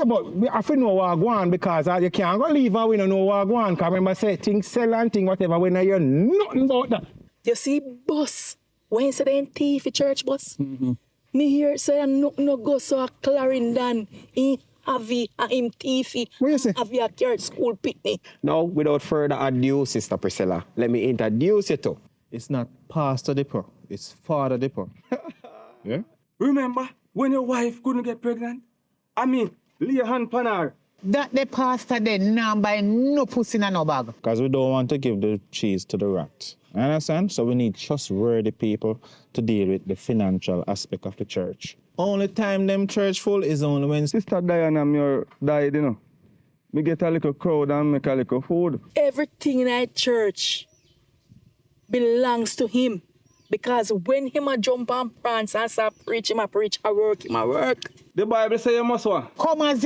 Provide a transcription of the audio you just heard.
Yeah, but we have to know what go on because you can't go leave and we don't know what go on. Because remember, say things sell and things whatever, we know nothing about that. You see, boss, when you say they ain't thief for church, boss, me hear say no go so a Clarendon, in Avi, and him thiefy, What you say? Avi a church school picnic. Now, without further ado, Sister Priscilla, let me introduce you to. It's not Pastor Dipper, it's Father Dipper. Yeah? Remember when your wife couldn't get pregnant? I mean, lay a hand on her. That the pastor then now buy no pussy in no bag. Because we don't want to give the cheese to the rat. You understand? So we need trustworthy people to deal with the financial aspect of the church. Only time them church full is only when Sister Diana me died, you know. Me get a little crowd and make a little food. Everything in that church belongs to him. Because when him a jump on prance and start preach, him a preach, I work, him a work. The Bible say you must what? Come as